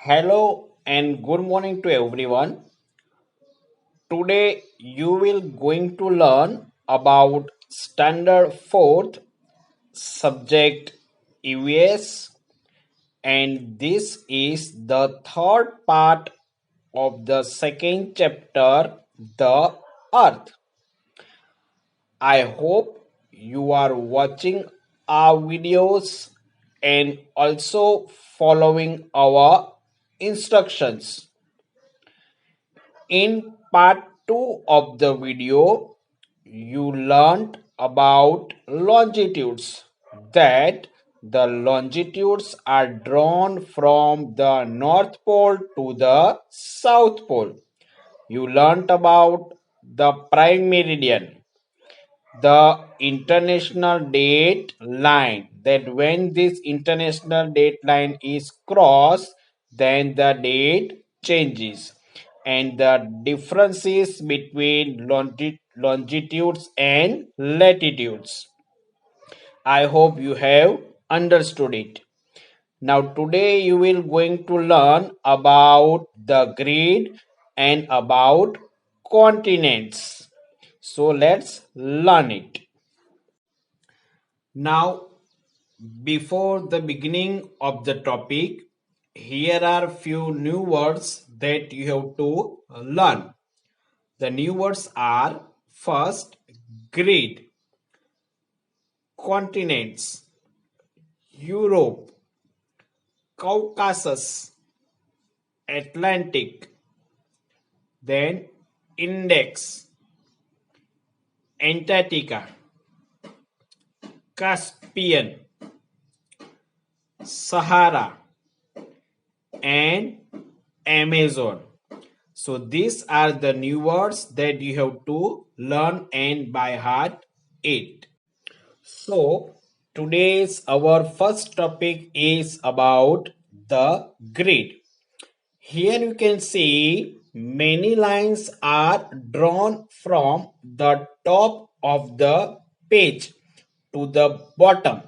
Hello and good morning to everyone. Today you will going to learn about standard 4th subject EVS, and this is the third part of the second chapter, the earth. I hope you are watching our videos and also following our instructions. In part 2 of the video, you learned about longitudes, that the longitudes are drawn from the North Pole to the South Pole. You learned about the prime meridian, the international date line, that when this international date line is crossed, then the date changes, and the differences between longitudes and latitudes. I hope you have understood it. Now today you will going to learn about the grid and about continents. So let's learn it. Now, before the beginning of the topic, here are few new words that you have to learn. The new words are: first, grid, continents, Europe, Caucasus, Atlantic, then index, Antarctica, Caspian, Sahara, and Amazon. So these are the new words that you have to learn and by heart it. So today's our first topic is about the grid. Here you can see many lines are drawn from the top of the page to the bottom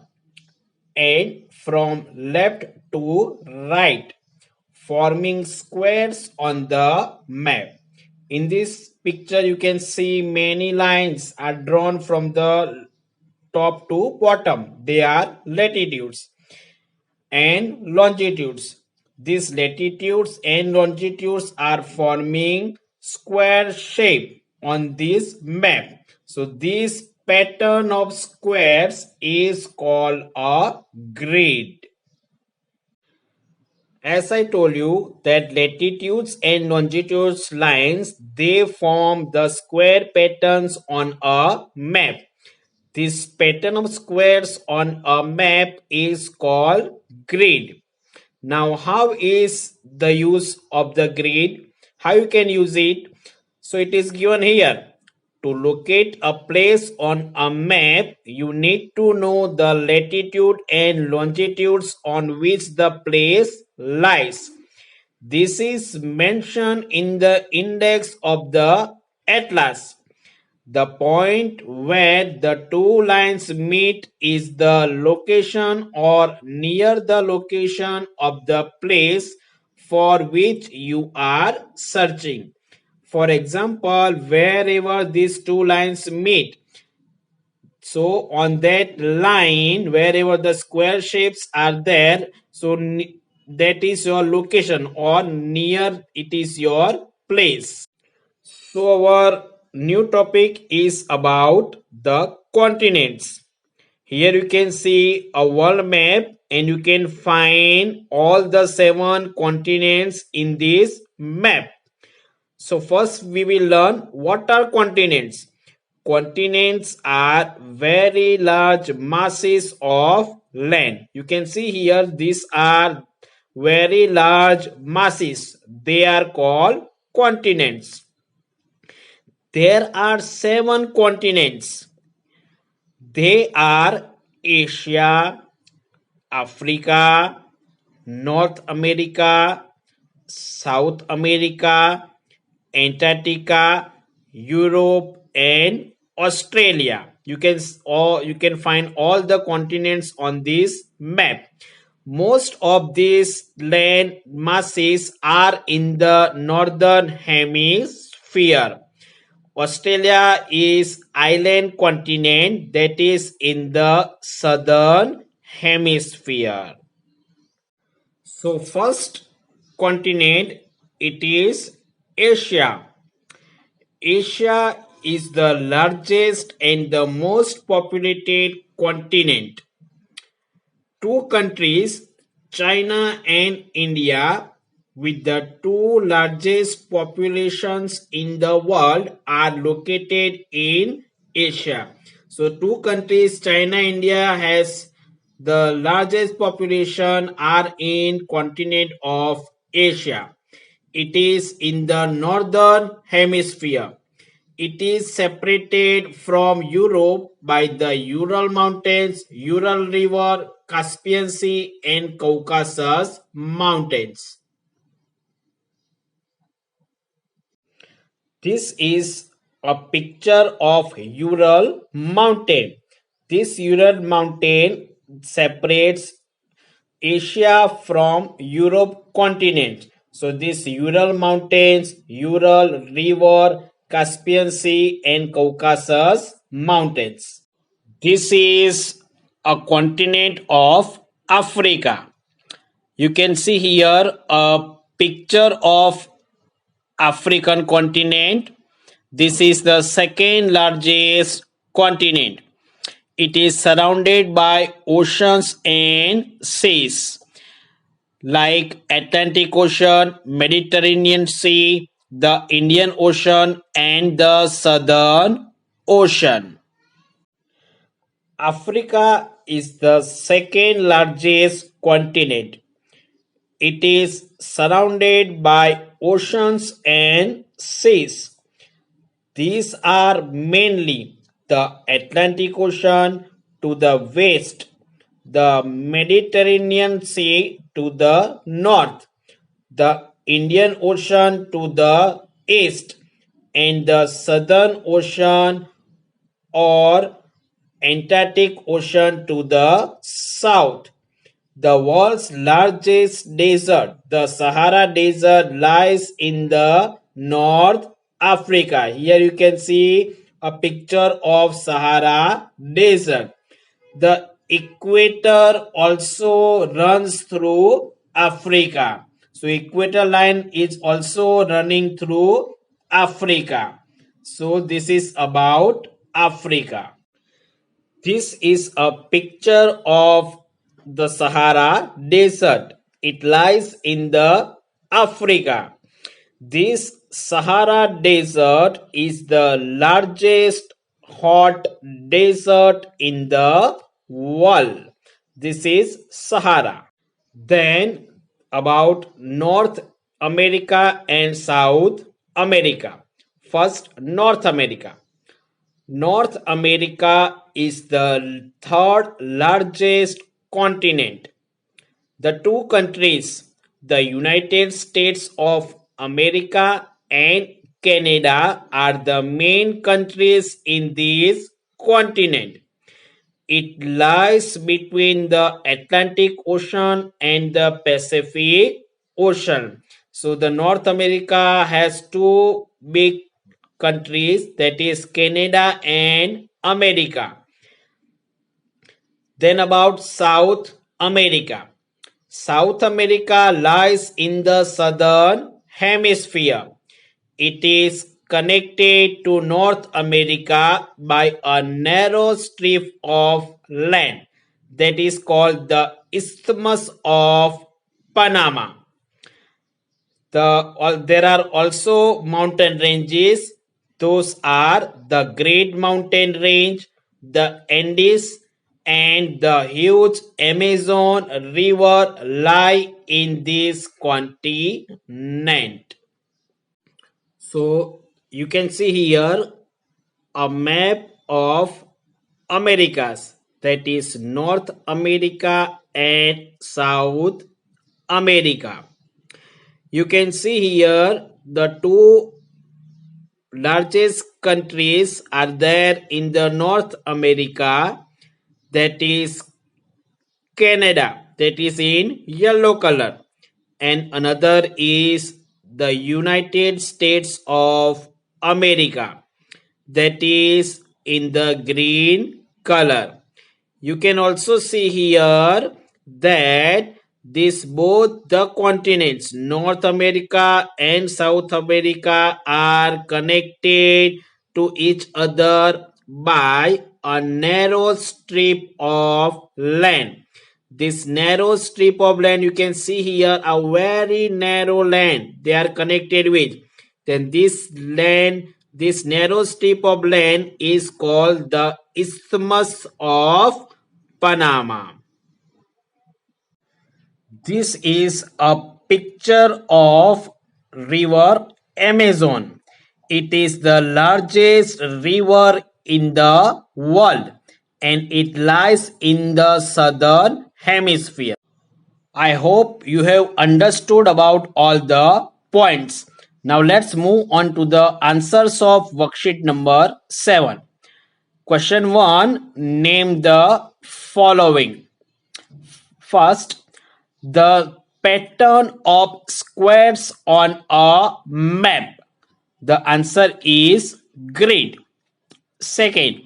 and from left to right, forming squares on the map. In this picture you can see many lines are drawn from the top to bottom. They are latitudes and longitudes. These latitudes and longitudes are forming square shape on this map. So this pattern of squares is called a grid. As I told you that latitudes and longitudes lines, they form the square patterns on a map. This pattern of squares on a map is called grid. Now, how is the use of the grid? How you can use it? So it is given here. To locate a place on a map, you need to know the latitude and longitudes on which the place lies. This is mentioned in the index of the atlas. The point where the two lines meet is the location or near the location of the place for which you are searching. For example, wherever these two lines meet, so on that line, wherever the square shapes are there, so that is your location, or near it is your place. So our new topic is about the continents. Here you can see a world map and you can find all the 7 continents in this map. So first we will learn what are continents. Continents are very large masses of land. You can see here these are very large masses. They are called continents. There are 7 continents. They are Asia, Africa, North America, South America, Antarctica, Europe, and Australia. You can find all the continents on this map. Most of these land masses are in the northern hemisphere. Australia is island continent that is in the southern hemisphere. So first continent, it is Asia. Asia is the largest and the most populated continent. Two countries, China and India, with the two largest populations in the world, are located in Asia. So two countries, China and India, has the largest population are in continent of Asia. It is in the northern hemisphere. It is separated from Europe by the Ural Mountains, Ural River, Caspian Sea, and Caucasus Mountains. This is a picture of Ural Mountain. This Ural Mountain separates Asia from Europe continent. So this Ural Mountains, Ural River, Caspian Sea, and Caucasus Mountains. This is a continent of Africa. You can see here a picture of African continent. This is the second largest continent. It is surrounded by oceans and seas like Atlantic Ocean, Mediterranean Sea, the Indian Ocean, and the Southern Ocean. Africa is the second largest continent. It is surrounded by oceans and seas. These are mainly the Atlantic Ocean to the west, the Mediterranean Sea to the north, the Indian Ocean to the east, and the Southern Ocean or Antarctic Ocean to the south. The world's largest desert, the Sahara Desert, lies in the North Africa. Here you can see a picture of Sahara Desert. The equator also runs through Africa. So equator line is also running through Africa. So this is about Africa. This is a picture of the Sahara Desert. It lies in the Africa. This Sahara Desert is the largest hot desert in the world. This is Sahara. Then about North America and South America. First, North America. North America is the third largest continent. The two countries, the United States of America and Canada, are the main countries in this continent. It lies between the Atlantic Ocean and the Pacific Ocean. So the North America has two big countries, that is Canada and America. Then about South America. South America lies in the southern hemisphere. It is connected to North America by a narrow strip of land that is called the Isthmus of Panama. There are also mountain ranges. Those are the Great Mountain Range, the Andes, and the huge Amazon River lie in this continent. So you can see here a map of Americas, that is North America and South America. You can see here the two largest countries are there in the North America, that is Canada. that is in yellow color, and another is the United States of America, that is in the green color. You can also see here that this both the continents North America and South America are connected to each other by a narrow strip of land. This narrow strip of land, you can see here a very narrow land they are connected with. Then this land, this narrow strip of land is called the Isthmus of Panama. This is a picture of river Amazon. It is the largest river in the world and it lies in the southern hemisphere. I hope you have understood about all the points. Now let's move on to the answers of worksheet number 7. Question 1. Name the following. First, the pattern of squares on a map. The answer is grid. Second,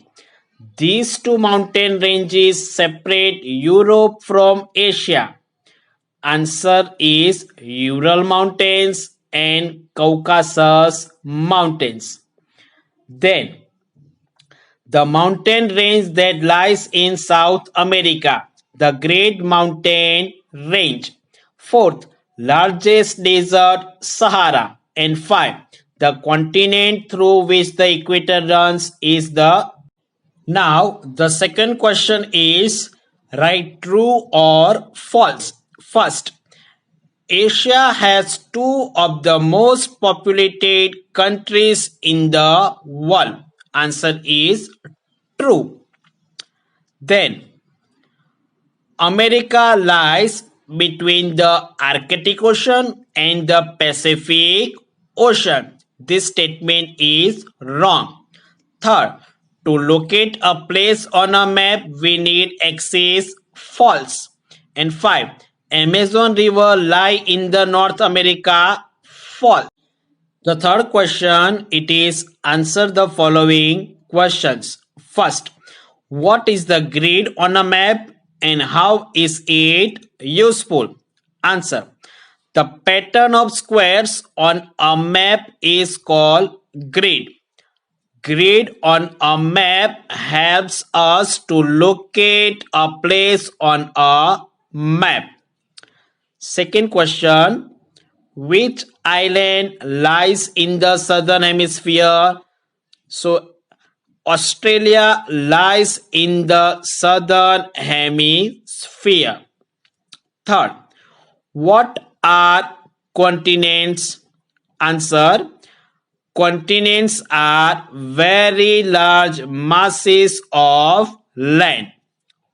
these two mountain ranges separate Europe from Asia. Answer is Ural Mountains and Caucasus Mountains. Then, the mountain range that lies in South America, the Great Mountain Range. Fourth, largest desert, Sahara. And 5, the continent through which the equator runs is the. Now, the second question is write true or false. First, Asia has two of the most populated countries in the world. Answer is true. Then, America lies between the Arctic Ocean and the Pacific Ocean. This statement is wrong. Third, to locate a place on a map, we need axis. False. And 5, Amazon River lie in the North America. False. The third question, it is answer the following questions. First, what is the grid on a map and how is it useful? Answer. The pattern of squares on a map is called grid. Grid on a map helps us to locate a place on a map. Second question, which island lies in the southern hemisphere? So, Australia lies in the southern hemisphere. Third, what are continents? Answer, continents are very large masses of land.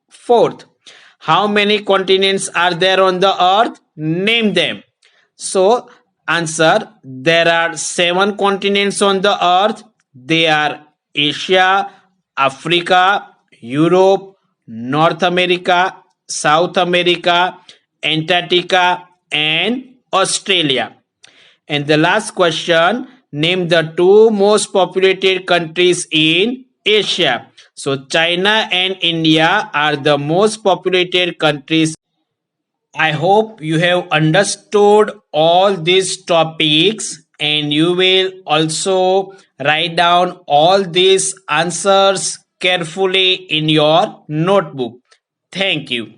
Fourth, how many continents are there on the earth? Name them. So, answer, there are 7 continents on the earth. They are Asia, Africa, Europe, North America, South America, Antarctica, and Australia. And the last question, name the 2 most populated countries in Asia. So, China and India are the most populated countries. I hope you have understood all these topics and you will also write down all these answers carefully in your notebook. Thank you.